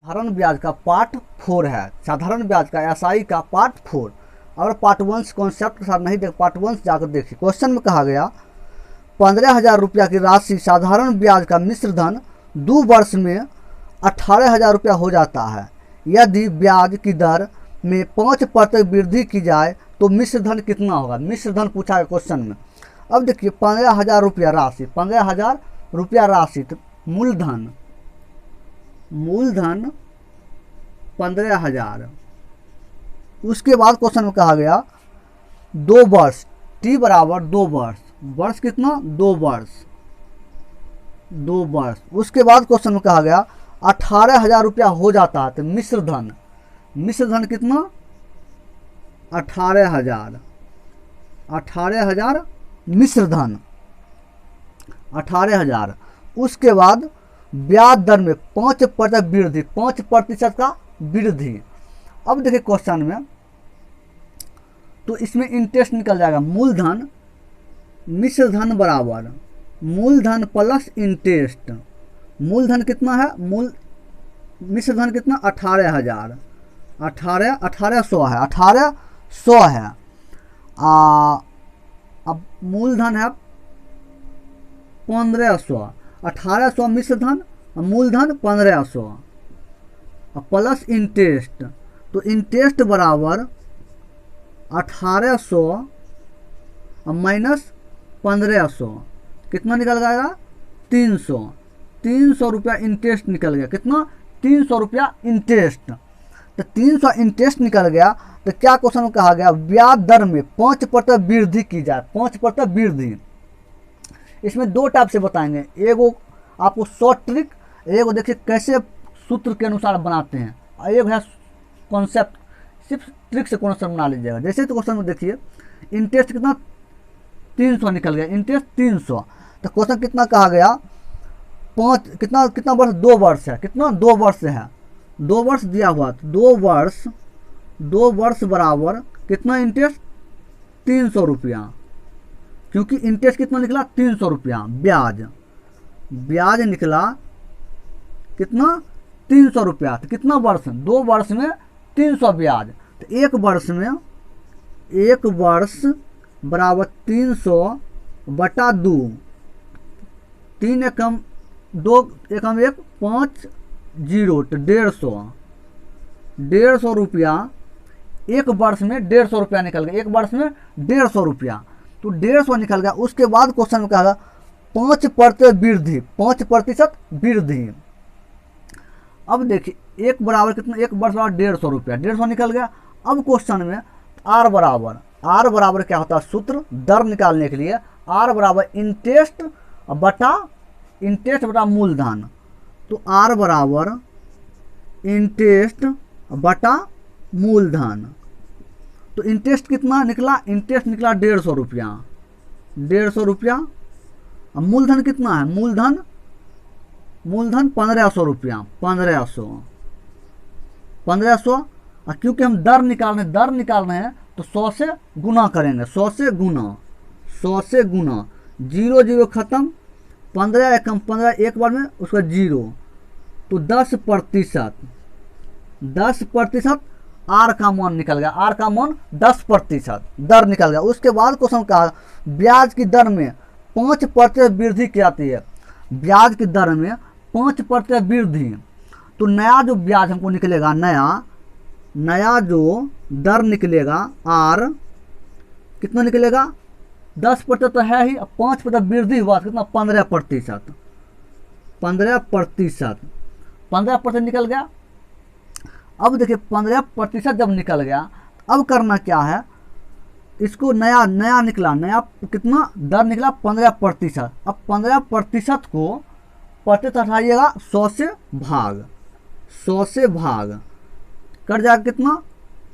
साधारण ब्याज का पार्ट 4 है। साधारण ब्याज का एसआई का पार्ट 4। अगर पार्ट 1 कॉन्सेप्ट के साथ नहीं देख, पार्ट 1 जाकर देखिए। क्वेश्चन में कहा गया 15,000 रुपया की राशि साधारण ब्याज का मिश्र धन 2 वर्ष में 18,000 रुपया हो जाता है। यदि ब्याज की दर में 5% वृद्धि की जाए तो मिश्र धन कितना होगा? मिश्र धन पूछा है क्वेश्चन में। अब देखिए 15,000 रुपया राशि, 15,000 रुपया राशि, तो मूलधन 15,000। उसके बाद क्वेश्चन में कहा गया 2 वर्ष, टी बराबर 2 वर्ष, वर्ष कितना? 2 वर्ष, 2 वर्ष। उसके बाद क्वेश्चन में कहा गया 18,000 रुपया हो जाता है, तो मिश्र धन, मिश्र धन कितना? 18,000, 18,000 मिश्र धन, 18,000। उसके बाद ब्याज दर में 5% वृद्धि, 5% का वृद्धि। अब देखिए क्वेश्चन में, तो इसमें इंटरेस्ट निकल जाएगा। मूलधन मिश्र धन बराबर मूलधन प्लस इंटरेस्ट। मूलधन कितना है? मिश्र धन कितना? 18,000, 18,100 है, 18,100 है। अब मूलधन है 1500, 1800 मिश्र धन, मूलधन 1500 प्लस इंटरेस्ट। तो इंटरेस्ट बराबर 1800 माइनस 1500, कितना निकल जाएगा? 300, 300 रुपया इंटरेस्ट निकल गया। कितना? 300 रुपया इंटरेस्ट। तो 300 इंटरेस्ट निकल गया। तो क्या क्वेश्चन में कहा गया? ब्याज दर में 5% वृद्धि की जाए, 5% वृद्धि। इसमें 2 टाइप से बताएंगे, एगो आपको शॉर्ट ट्रिक, एगो देखिए कैसे सूत्र के अनुसार बनाते हैं, और एक है कॉन्सेप्ट, सिर्फ ट्रिक से क्वेश्चन बना लीजिएगा। जैसे तो क्वेश्चन में देखिए इंटरेस्ट कितना? 300 निकल गया, इंटरेस्ट 300। तो क्वेश्चन कितना कहा गया? 5 कितना वर्ष? 2 वर्ष है। कितना? 2 वर्ष है, 2 वर्ष दिया हुआ। तो 2 वर्ष बराबर कितना इंटरेस्ट? 300 रुपया, क्योंकि इंटरेस्ट कितना निकला? 300 रुपया। ब्याज निकला कितना? 300 रुपया। तो कितना वर्ष? 2 वर्ष में 300 ब्याज। तो 1 वर्ष बराबर 300 बटा 2, 3 एकम 2 एकम 1, 5 0, तो 150 रुपया। 1 वर्ष में 150 रुपया निकल गया, 1 वर्ष में 150 रुपया, तो 150 निकल गया। उसके बाद क्वेश्चन में कहा 5% वृद्धि, 5% वृद्धि। अब देखिए 1 बराबर कितना? 1 वर्ष बराबर 150 रुपया, 150 निकल गया। अब क्वेश्चन में आर बराबर क्या होता है? सूत्र दर निकालने के लिए आर बराबर इंटरेस्ट बटा मूलधन। तो आर बराबर इंटरेस्ट बटा मूलधन। तो इंटरेस्ट कितना निकला? इंटरेस्ट निकला 150 रुपया, 150 रुपया। अब मूलधन कितना है? मूलधन 1500 रुपया, 1500। और क्योंकि हम दर निकाल रहे हैं तो 100 से गुना करेंगे, 100 से गुना, 0 0 खत्म, 15 एकम 15, एक बार में उसका 0, तो 10% आर का मान निकल गया, आर का मान 10% दर निकल गया। उसके बाद क्वेश्चन कहा ब्याज की दर में 5% वृद्धि की जाती है। ब्याज की दर में 5% वृद्धि। तो नया जो ब्याज हमको निकलेगा, नया जो दर निकलेगा आर, कितना निकलेगा? 10% तो है ही, 5% वृद्धि हुआ, कितना? 15%, 15% निकल गया। अब देखिए 15% जब निकल गया, अब करना क्या है? इसको नया निकला, कितना दर निकला? 15%। अब 15% को प्रतिशत हटाइएगा, 100 से भाग कर जाएगा कितना?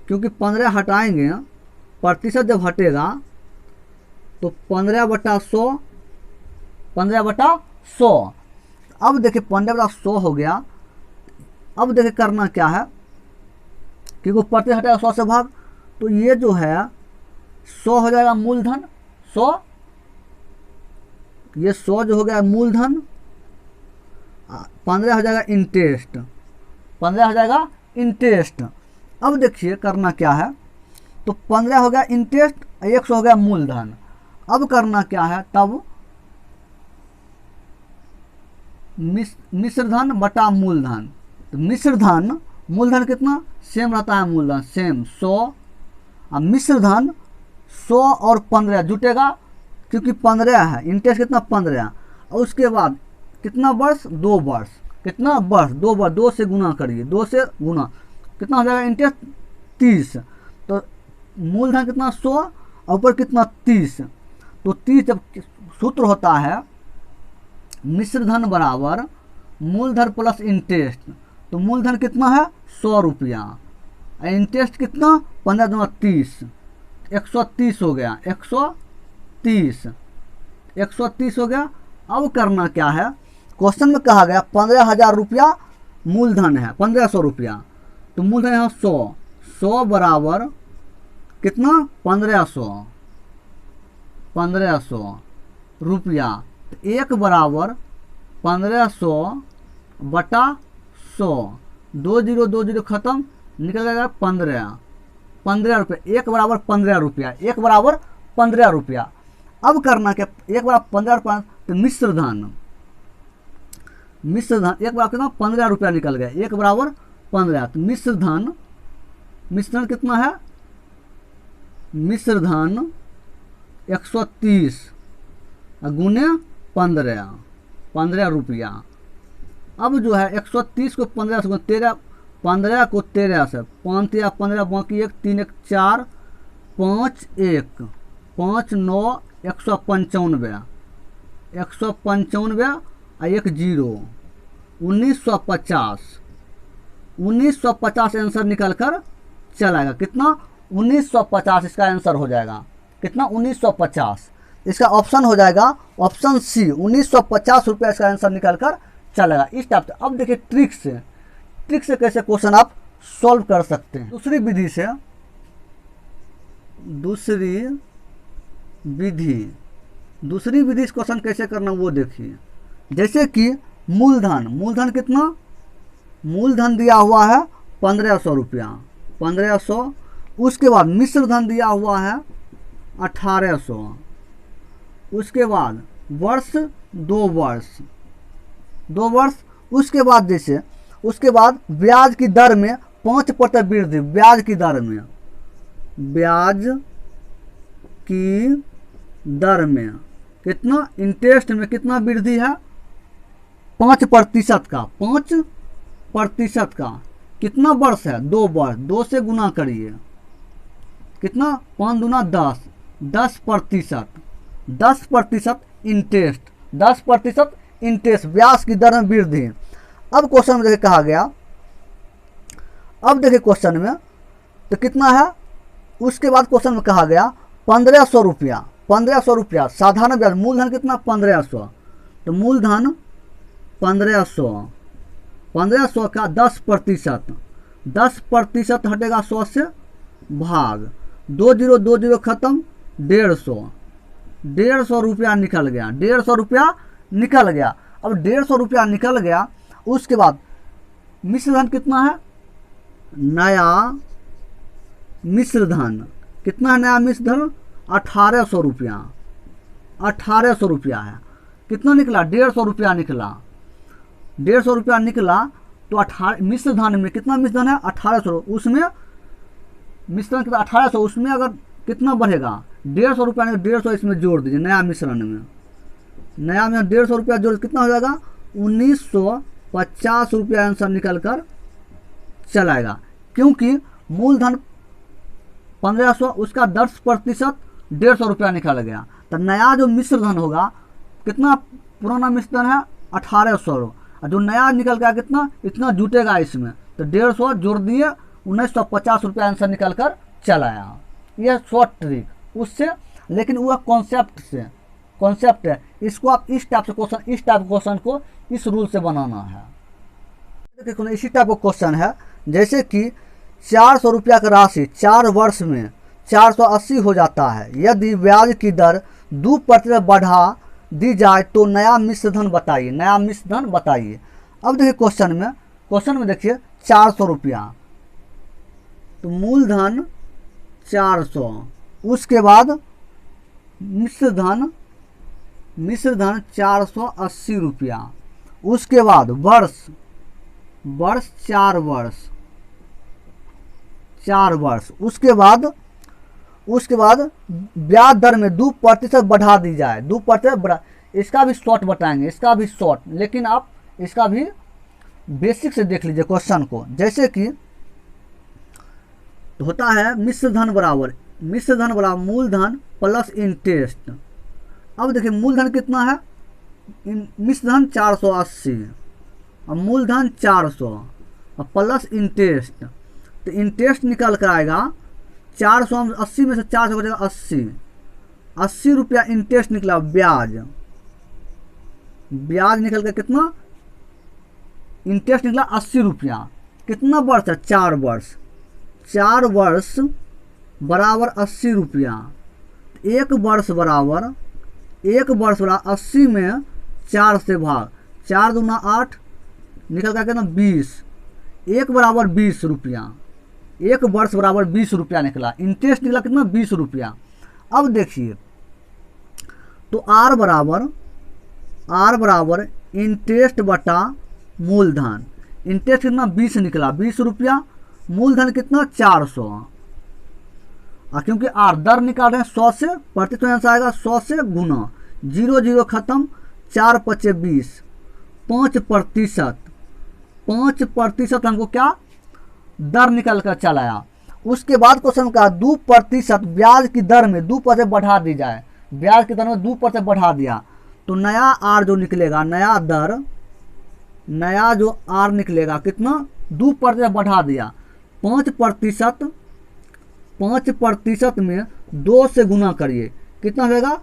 क्योंकि 15 हटाएंगे, प्रतिशत जब हटेगा तो 15/100, 15/100। अब देखिए 15/100 हो गया। अब देखिए करना क्या है, क्योंकि प्रतिशत हटेगा 100 से भाग, तो ये जो है 100 हो जाएगा मूलधन, 100, ये 100 जो हो गया मूलधन, 15 हो जाएगा इंटरेस्ट, 15 हो जाएगा इंटरेस्ट। अब देखिए करना क्या है, तो 15 हो गया इंटरेस्ट, 100 हो गया मूलधन। अब करना क्या है, तब मिश्रधन बटा मूलधन। तो मिश्रधन, मूलधन कितना सेम रहता है, मूलधन सेम 100, और मिश्रधन 100 और 15 जुटेगा, क्योंकि 15 है, इंटरेस्ट कितना 15, और उसके बाद कितना वर्ष, 2 वर्ष, कितना वर्ष 2 वर्ष, 2 से गुना करिए, 2 से गुना कितना हो जाएगा इंटरेस्ट 30। तो मूलधन कितना 100 और ऊपर कितना 30, तो 30 जब सूत्र होता है मिश्रधन बराबर मूलधन प्लस इंटरेस्ट, तो मूलधन कितना है 100 रुपया, इंटरेस्ट कितना 15 दूना 30, 130 हो गया, 130 हो गया। अब करना क्या है, क्वेश्चन में कहा गया 15,000 रुपया मूलधन है, 1500 रुपया, तो मूलधन यहाँ 100 बराबर कितना 1500 रुपया, तो 1 बराबर 1500 बटा 100, 20 खत्म, निकल जाएगा 15 रुपये, 1 बराबर 15 रुपया, 1 बराबर 15 रुपया। अब करना क्या, 1 बराबर 15, तो मिश्रधन 1 बराबर कितना 15 रुपया निकल गया, 1 बराबर 15, तो मिश्रधन कितना है, मिश्रधन 130 गुने 15 रुपया। अब जो है 130 को 15 से 13, 15 को 13 से 5 या 15 बाकी 1, 3 1 4, 5 1 5 9 195, 195 और 1 0, 1950 आंसर निकल कर चलाएगा, कितना 1950 इसका आंसर हो जाएगा, कितना 1950, इसका ऑप्शन हो जाएगा ऑप्शन सी, 1950 रुपया इसका आंसर निकल कर चलेगा इस टाइप से। अब देखिए ट्रिक से कैसे क्वेश्चन आप सॉल्व कर सकते हैं। दूसरी विधि से क्वेश्चन कैसे करना वो देखिए। जैसे कि मूलधन कितना, मूलधन दिया हुआ है 1500 रुपया, 1500, उसके बाद मिश्रधन दिया हुआ है 1800, उसके बाद वर्ष 2 वर्ष, उसके बाद उसके बाद ब्याज की दर में 5% वृद्धि, ब्याज की दर में कितना, इंटरेस्ट में कितना वृद्धि है 5% का, कितना वर्ष है 2 वर्ष, 2 से गुना करिए, कितना 5 दूना 10, 10% इंटरेस्ट, 10% इंटरेस्ट, ब्याज की दर में वृद्धि। अब क्वेश्चन में देखिए कहा गया, अब देखिए क्वेश्चन में तो कितना है, उसके बाद क्वेश्चन में कहा गया 1500 रुपया साधारण ब्याज, मूलधन कितना 1500, तो मूलधन 1500 का 10% हटेगा 100 से, भाग 20 खत्म, 150 रुपया निकल गया, 150 रुपया निकल गया। अब 150 रुपया निकल गया, उसके बाद मिश्रधन कितना है, नया मिश्रधन कितना है, नया मिश्रधन 1800 रुपया है, कितना निकला 150 रुपया निकला, 150 रुपया निकला, तो मिश्रधन में कितना मिश्रधन है 1800, उसमें मिश्रण कितना 1800, उसमें अगर कितना बढ़ेगा 150 रुपया, 150 इसमें जोड़ दीजिए, नया मिश्रण में 150 रुपया जोड़, कितना हो जाएगा 1950 रुपया आंसर निकल कर चलाएगा, क्योंकि मूलधन 1500, उसका 10% 150 रुपया निकल गया। तो नया जो मिश्रधन होगा, कितना पुराना मिश्रधन है 1800, और जो नया निकल गया कितना, इतना जुटेगा इसमें, तो 150 जोड़ दिए, 1950 रुपया आंसर निकल कर चलाया। यह शॉर्ट ट्रिक उससे, लेकिन वह कॉन्सेप्ट है, इसको आप इस टाइप क्वेश्चन को इस रूल से बनाना है। देखिए इसी टाइप का क्वेश्चन है, जैसे कि 400 रुपया का राशि 4 वर्ष में 480 हो जाता है, यदि ब्याज की दर 2% बढ़ा दी जाए तो नया मिश्रधन बताइए, अब देखिए क्वेश्चन में देखिए 400 रुपया, तो मूलधन 400। उसके बाद मिश्र धन 480 रुपया। उसके बाद वर्ष 4 वर्ष। उसके बाद ब्याज दर में 2% बढ़ा दी जाए, 2% बढ़ा। इसका भी शॉर्ट बताएंगे, इसका भी शॉर्ट, लेकिन आप इसका भी बेसिक से देख लीजिए क्वेश्चन को। जैसे कि तो होता है मिश्र धन बराबर मूलधन प्लस इंटरेस्ट। अब देखिए मूलधन कितना है, मिश्र धन 480 और मूलधन 400 और प्लस इंटरेस्ट। तो इंटरेस्ट निकल कर आएगा 480 में से 400 बचेगा 80 रुपया इंटरेस्ट निकला। ब्याज निकल कर कितना, इंटरेस्ट निकला 80 रुपया। कितना वर्ष है, 4 वर्ष। 4 वर्ष बराबर 80 रुपया। एक वर्ष बराबर 80 में 4 से भाग, 4 दूना 8 निकल कर कितना 20। एक बराबर 20 रुपया, एक वर्ष बराबर 20 रुपया निकला। इंटरेस्ट निकला कितना 20 रुपया। अब देखिए तो आर बराबर इंटरेस्ट बटा मूलधन। इंटरेस्ट कितना 20 निकला, 20 रुपया। मूलधन कितना 400। और क्योंकि आर दर निकाल रहे हैं 100 से, प्रतिशत में आंसर आएगा 100 से गुना। 0 0 खत्म, 4 5 20, 5%। 5% हमको क्या दर निकल कर चलाया। उसके बाद क्वेश्चन का 2% ब्याज की दर में 2% बढ़ा दी जाए। ब्याज की दर में 2% बढ़ा दिया तो नया आर जो निकलेगा, नया जो आर निकलेगा कितना 2% बढ़ा दिया। 5% में 2 से गुना करिए, कितना होगा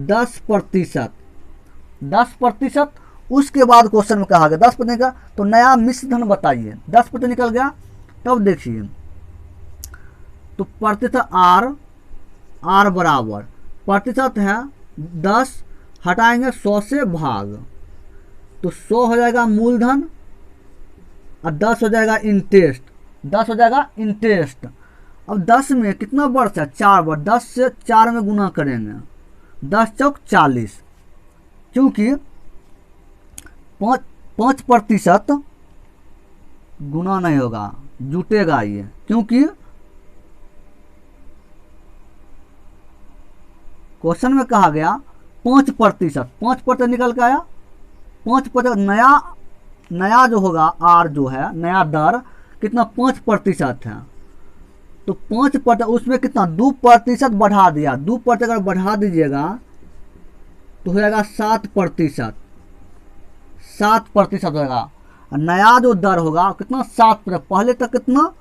10%। 10%। उसके बाद क्वेश्चन में कहा गया 10% का, तो नया मिश्र धन बताइए। 10% निकल गया। तब देखिए तो प्रतिशत आर बराबर प्रतिशत है 10, हटाएंगे 100 से भाग, तो 100 हो जाएगा मूलधन और 10 हो जाएगा इंटरेस्ट। 10 हो जाएगा इंटरेस्ट। अब 10 में कितना वर्ष है, 4 वर्ष। 10 से 4 में गुना करेंगे, 10 चौक 40। क्योंकि 5% गुना नहीं होगा, जुटेगा ये, क्योंकि क्वेश्चन में कहा गया 5% निकल के आया। 5% नया जो होगा आर जो है, नया दर कितना 5% है। तो 5% उसमें कितना 2% बढ़ा दिया। 2% अगर बढ़ा दीजिएगा तो हो जाएगा 7%। 7% होगा। नया जो दर होगा कितना 7%। पहले तक कितना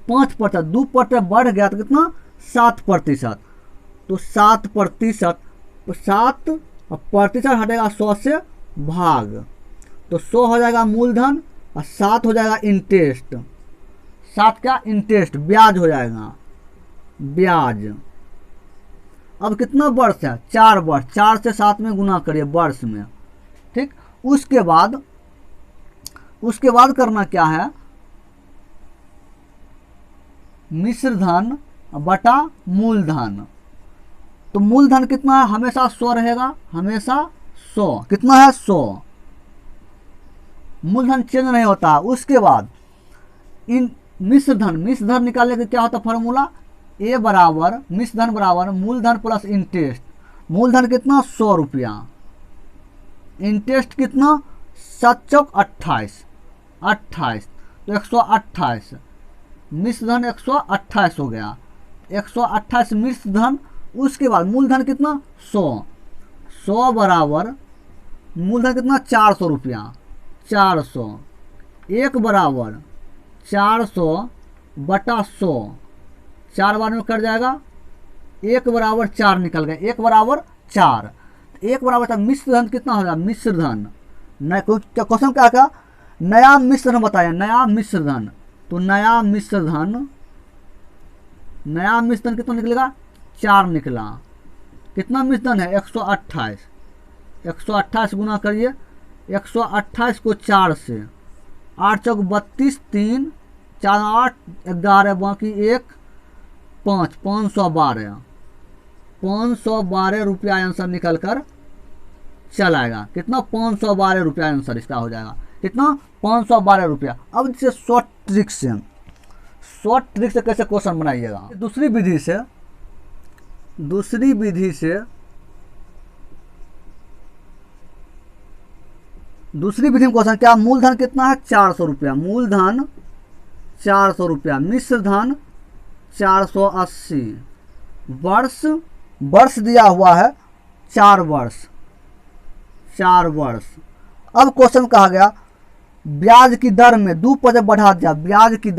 5%, 2% बढ़ गया तो कितना 7%। तो 7%, 7 प्रतिशत हटेगा 100 से भाग, तो 100 हो जाएगा मूलधन और 7 हो जाएगा इंटरेस्ट। 7 क्या इंटरेस्ट, ब्याज हो जाएगा, ब्याज। अब कितना वर्ष है, 4 वर्ष। 4 से 7 में गुना करिए वर्ष में, ठीक। उसके बाद करना क्या है, मिश्र धन बटा मूलधन। तो मूलधन कितना है, हमेशा 100 रहेगा, हमेशा 100। कितना है 100, मूलधन चेंज नहीं होता। उसके बाद इन मिश्र धन निकालने का क्या होता फॉर्मूला, ए बराबर मिश्र धन बराबर मूलधन प्लस इंटरेस्ट। मूलधन कितना 100 रुपया, इंटरेस्ट कितना 7 चौक 28, तो 128। मिश्र धन 128 हो गया, 128 मिश्र धन। उसके बाद मूलधन कितना 100 बराबर मूलधन कितना 400 रुपया, 400। एक बराबर 400 बटा 100, 4 बार में कट जाएगा, 1 बराबर 4 निकल गया, 1 बराबर 4। 1 बराबर मिश्र धन कितना हो जाएगा, मिश्र धन नया क्वेश्चन क्या था, नया मिश्र धन बताया, नया मिश्र धन। तो नया मिश्र धन कितना निकलेगा 4 निकला। कितना मिश्र धन है 128 गुना करिए, 128 को 4 से 8 चौक 32, 3 4 8 11 बाकी 1 5 512 512 रुपया आंसर निकल कर चल आएगा। कितना? 512 रुपया आंसर इसका हो जाएगा। कितना? 512 रुपया। अब इसे शॉर्ट ट्रिक से कैसे क्वेश्चन बनाइएगा? दूसरी विधि में क्वेश्चन क्या? मूलधन कितना है? 400 रुपया। मूलधन 400 रुपया, मिश्र धन 480, वर्ष दिया हुआ है 4 वर्ष। अब क्वेश्चन कहा गया ब्याज की दर में 2% बढ़ा दिया। ब्याज की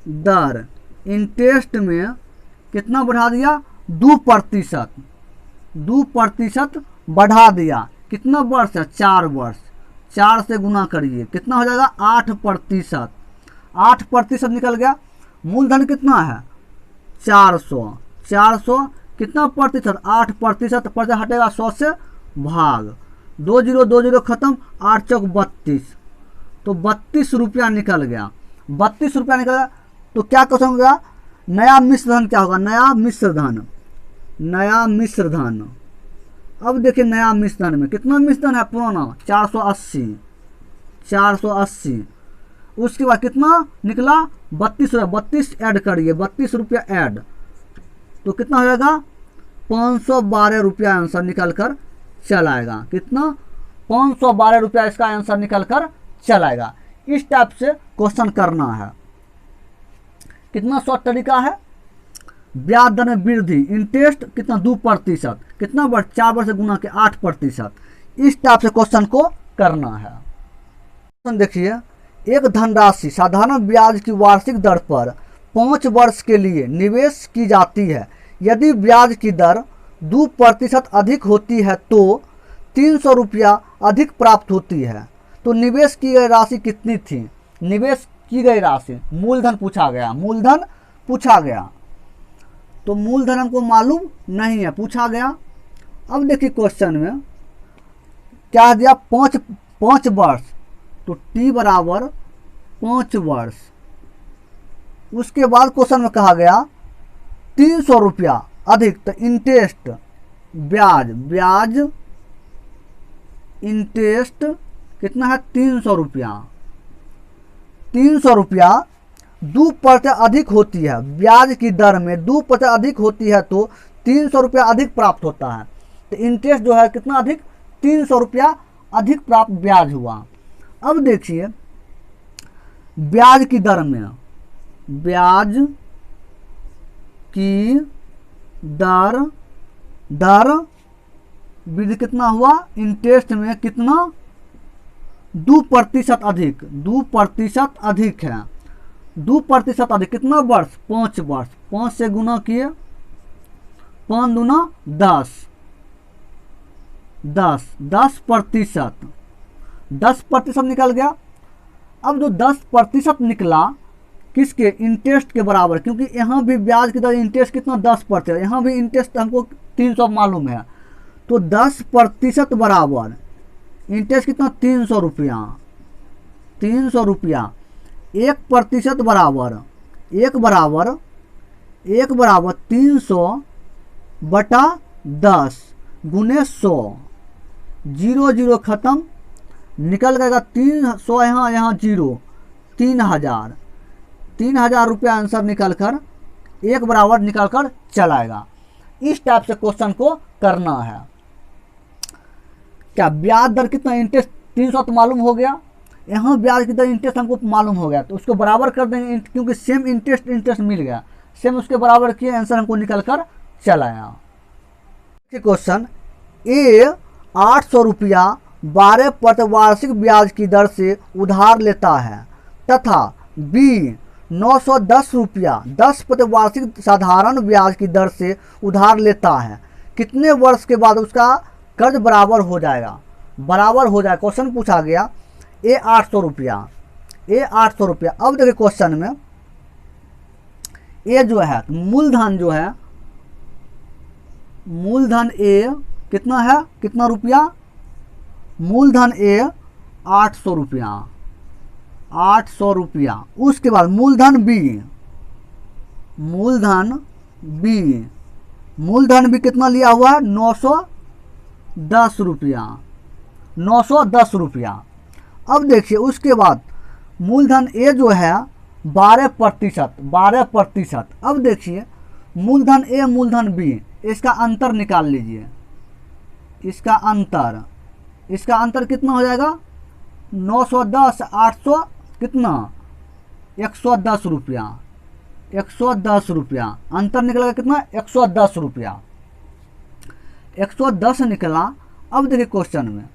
दर इंटरेस्ट में कितना बढ़ा दिया? 2% बढ़ा दिया। कितना वर्ष है? 4 वर्ष। 4 से गुना करिए, कितना हो जाएगा? 8%। 8% निकल गया। मूलधन कितना है? 400 कितना प्रतिशत? 8%। पर हटेगा 100 से भाग, 2 0 खत्म, 8 चौक 32, तो 32 रुपया निकल गया। 32 रुपया निकल गया। तो क्या क्वेश्चन होगा? नया मिश्र धन क्या होगा? नया मिश्र धन। अब देखिए नया मिश्र धन में कितना मिश्र धन है? पुराना 480। उसके बाद कितना निकला? 32 रुपया। 32 ऐड करिए, 32 रुपया ऐड, तो कितना हो जाएगा? 512 रुपया आंसर निकल कर चल आएगा। कितना? 512 रुपया इसका आंसर निकल कर चल आएगा। इस टाइप से क्वेश्चन करना है। कितना शॉर्ट तरीका है? ब्याज दर में वृद्धि, इंटरेस्ट कितना? 2%। कितना वर्ष? 4 वर्ष से गुना के 8%। इस टाइप से क्वेश्चन को करना है। क्वेश्चन देखिए, एक धनराशि साधारण ब्याज की वार्षिक दर पर 5 वर्ष के लिए निवेश की जाती है। यदि ब्याज की दर 2% अधिक होती है तो 300 रुपया अधिक प्राप्त होती है। तो निवेश की गई राशि कितनी थी? निवेश की गई राशि, मूलधन पूछा गया। तो मूलधन हमको मालूम नहीं है, पूछा गया। अब देखिए क्वेश्चन में क्या दिया? 5 वर्ष, तो टी बराबर 5 वर्ष। उसके बाद क्वेश्चन में कहा गया 300 रुपया अधिक, तो इंटरेस्ट ब्याज इंटरेस्ट कितना है? 300 रुपया। 300 रुपया 2% अधिक होती है। ब्याज की दर में 2% अधिक होती है तो 300 रुपया अधिक प्राप्त होता है। तो इंटरेस्ट जो है कितना अधिक? 300 रुपया अधिक प्राप्त ब्याज हुआ। अब देखिए ब्याज की दर में, ब्याज की दर वृद्धि कितना हुआ? इंटरेस्ट में कितना? 2% अधिक। 2% अधिक है। 2% अधिक कितना वर्ष? 5 वर्ष। 5 से गुना किए, 5 दूना 10, 10%। 10% निकल गया। अब जो 10% निकला किसके? इंटरेस्ट के बराबर, क्योंकि यहाँ भी ब्याज की दर इंटरेस्ट कितना? 10%। यहाँ भी इंटरेस्ट हमको 300 मालूम है, तो 10% बराबर इंटरेस्ट कितना? 300 रुपया। 300 रुपया 1% बराबर 300 बटा 10 गुने 100, 0 0 खत्म, निकल गएगा 300, यहाँ 0, 3000 रुपया आंसर निकल कर 1 बराबर निकल कर चलाएगा। इस टाइप से क्वेश्चन को करना है। क्या ब्याज दर कितना? इंटरेस्ट 300 तो मालूम हो गया, यहाँ ब्याज की दर इंटरेस्ट हमको मालूम हो गया, तो उसको बराबर कर देंगे, क्योंकि सेम इंटरेस्ट मिल गया, सेम उसके बराबर किए, आंसर हमको निकल कर चलाया। क्वेश्चन ए 800 रुपया 12% वार्षिक ब्याज की दर से उधार लेता है तथा बी 910 रुपया 10% वार्षिक साधारण ब्याज की दर से उधार लेता है। कितने वर्ष के बाद उसका कर्ज बराबर हो जाएगा? क्वेश्चन पूछा गया ए 800 रुपया। अब देखिए क्वेश्चन में ए जो है मूलधन ए कितना है? कितना रुपया? मूलधन ए 800 रुपया, 800 रुपया। उसके बाद मूलधन बी, मूलधन बी, मूलधन भी कितना लिया हुआ है 910 रुपया, 910 रुपया। अब देखिए उसके बाद मूलधन ए जो है 12%, 12%। अब देखिए मूलधन ए मूलधन बी, इसका अंतर निकाल लीजिए, इसका अंतर कितना हो जाएगा 910 800 कितना 110 रुपया, 110 रुपया अंतर निकलेगा कितना 110 रुपया, 110 निकला। अब देखिए क्वेश्चन में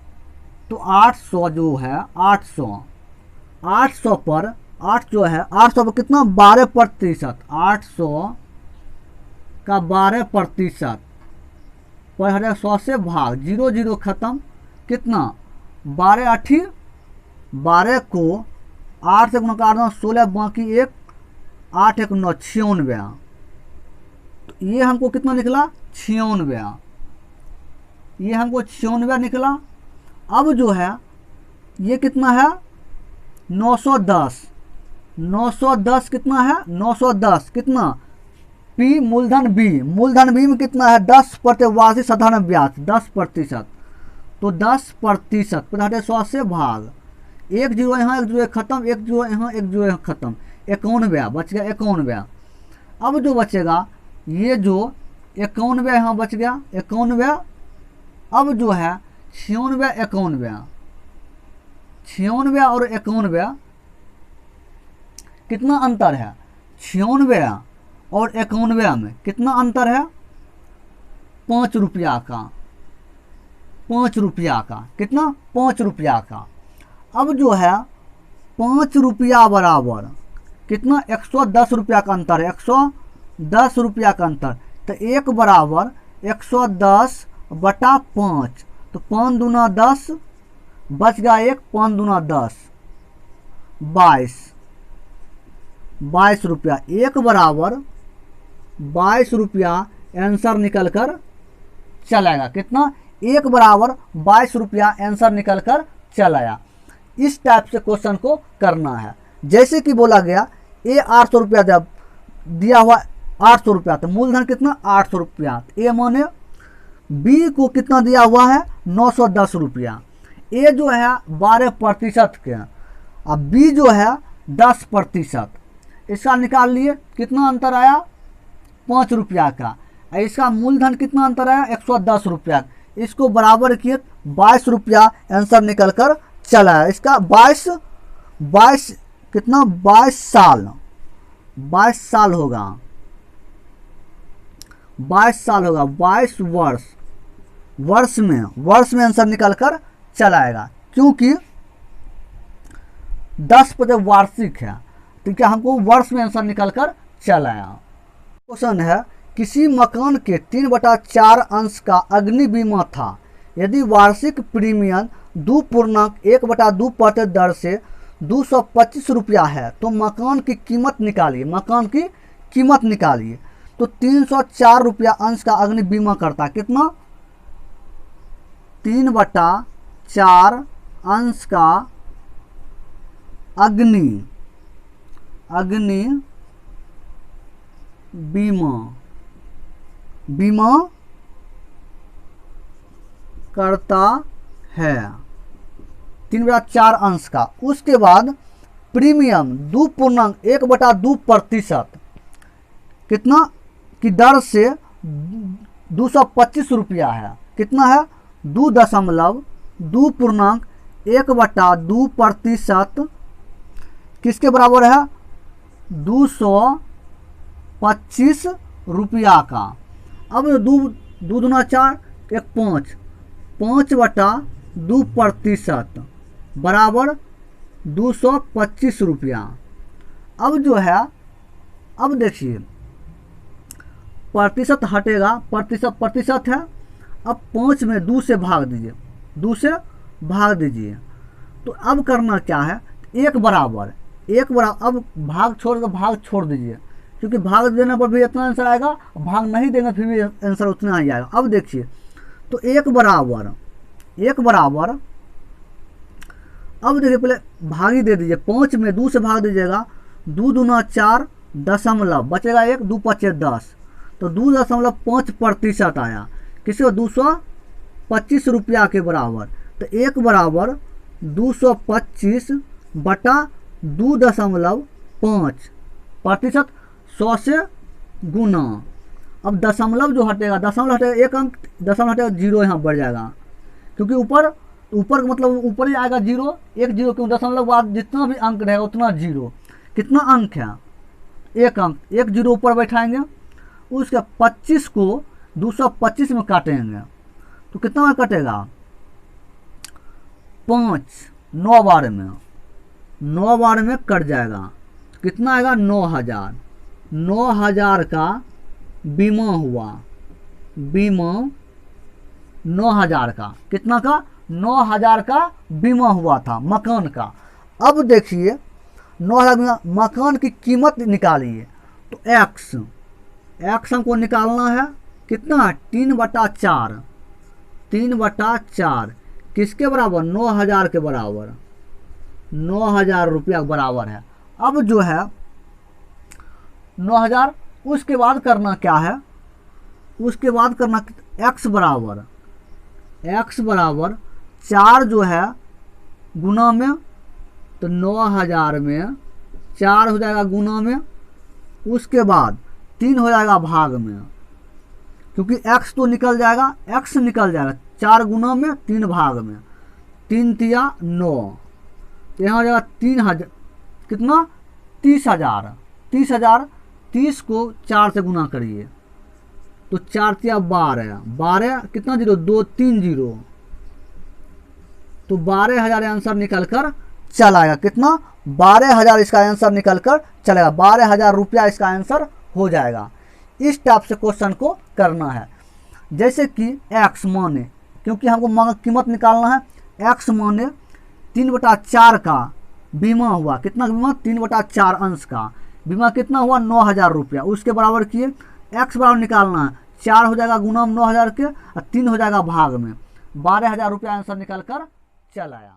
तो 800 जो है 800 पर 8 जो है 800 पर कितना 12%, 800 का 12% पर 100 से भाग, 0 0 खत्म, कितना 12 8 12 को 8 से गुणा कर दो 16, बाकी 1 8 1 9 96। तो ये हमको कितना निकला 96, ये हमको 96 निकला। अब जो है ये कितना है 910, 910 कितना है 910 कितना पी मूलधन बी, मूलधन बी में कितना है 10% वार्षिक साधारण ब्याज 10%, तो 10% पर 100 से भाग, 1 0 यहाँ 1 0 खत्म, 1 0 यहाँ 1 0 यहाँ खत्म, 91 बच गया 91। अब जो बचेगा ये जो 91 यहाँ बच गया 91। अब जो है 96 91, 96 और 91 कितना अंतर है 96 और 91 में कितना अंतर है 5 रुपया का, 5 रुपया का, कितना 5 रुपया का। अब जो है 5 रुपया बराबर कितना 110 रुपया का अंतर है, 110 रुपया का अंतर, तो 1 बराबर 110 बटा 5, तो 5 दूना 10 बच गया 1, 5 दूना 10 22 रुपया, 1 बराबर 22 रुपया आंसर निकल कर चलेगा, कितना 1 बराबर 22 रुपया आंसर निकल कर चलाया। इस टाइप से क्वेश्चन को करना है। जैसे कि बोला गया ए 800 रुपया जब दिया हुआ 800 रुपया, तो मूलधन कितना 800 रुपया, ए माने बी को कितना दिया हुआ है 910 रुपया, ए जो है 12% के, अब बी जो है 10%, इसका निकाल लिए कितना अंतर आया 5 रुपया का, इसका मूलधन कितना अंतर आया 110 रुपया, इसको बराबर किए 22 रुपया आंसर निकल कर चला है। इसका 22 कितना 22 साल होगा, 22 साल होगा, 22 वर्ष में आंसर निकल कर चलाएगा, क्योंकि 10% वार्षिक है, तो क्या हमको वर्ष में आंसर निकल कर चलाया। क्वेश्चन है किसी मकान के 3/4 अंश का अग्नि बीमा था, यदि वार्षिक प्रीमियम 2.1/2% दर से 225 रुपया है, तो मकान की कीमत निकालिए, मकान की कीमत निकालिए। तो 304 रुपया अंश का अग्नि बीमा करता, कितना 3/4 अंश का अग्नि बीमा करता है 3/4 अंश का। उसके बाद प्रीमियम 2.1/2% कितना की दर से 225 रुपया है, कितना है 2.1/2% किसके बराबर है 225 रुपया का। अब 2 दूना 4 1 5/2% बराबर 225 रुपया। अब जो है अब देखिए प्रतिशत हटेगा, प्रतिशत है, अब 5 में 2 से भाग दीजिए, 2 से भाग दीजिए। तो अब करना क्या है 1 बराबर अब भाग छोड़ दीजिए, क्योंकि भाग देने पर भी इतना आंसर आएगा, भाग नहीं देंगे फिर भी आंसर उतना ही आएगा। अब देखिए तो 1 बराबर अब देखिए पहले भागी दे दीजिए, 5 में 2 से भाग दीजिएगा, 2 दूना 4 दशमलव बचेगा 1, 2 पचे 10, तो 2.5% आया, किसी को 225 रुपया के बराबर। तो 1 बराबर 225 बटा 2.5% 100 से गुना। अब दशमलव जो हटेगा, दशमलव हटेगा 1 अंक, दशमलव हटेगा 0 यहाँ बढ़ जाएगा, क्योंकि ऊपर का मतलब ऊपर ही आएगा 0, 1 0, क्यों दशमलव बाद जितना भी अंक रहेगा उतना 0। कितना अंक है? 1 अंक, 1 0 ऊपर बैठाएंगे, उसके 25 को 225 में काटेंगे तो कितना में कटेगा? 5, 9 बार में, 9 बार में कट जाएगा, कितना आएगा? 9000। 9000 का बीमा हुआ, बीमा 9000 का, कितना का? 9000 का बीमा हुआ था मकान का। अब देखिए 9000 मकान की कीमत निकालिए, तो एक्स हमको निकालना है, कितना? 3/4, 3/4 किसके बराबर? 9000 के बराबर, 9000 रुपया के बराबर है। अब जो है 9000, उसके बाद करना क्या है? उसके बाद करना x बराबर 4 जो है गुना में, तो 9000 में 4 हो जाएगा गुना में, उसके बाद 3 हो जाएगा भाग में, क्योंकि x तो निकल जाएगा, x निकल जाएगा, 4 गुना में 3 भाग में, 3 तिया 9, यहाँ हो जाएगा 3000, कितना? 30,000, 30,000, 30 को 4 से गुना करिए तो 4 तिया 12, 12 कितना 0? 2 3 0, तो 12,000 आंसर निकल कर चल आएगा। कितना? 12,000 इसका आंसर निकल कर चलेगा, 12,000 रुपया इसका आंसर हो जाएगा। इस टाइप से क्वेश्चन को करना है। जैसे कि x माने, क्योंकि हमको कीमत निकालना है, x माने 3/4 का बीमा हुआ, कितना बीमा? 3/4 अंश का बीमा, कितना हुआ? 9000 रुपया, उसके बराबर किए, x बराबर निकालना है, 4 हो जाएगा गुना में 9000 के, और 3 हो जाएगा भाग में, 12,000 रुपया आंसर निकल कर चल आया।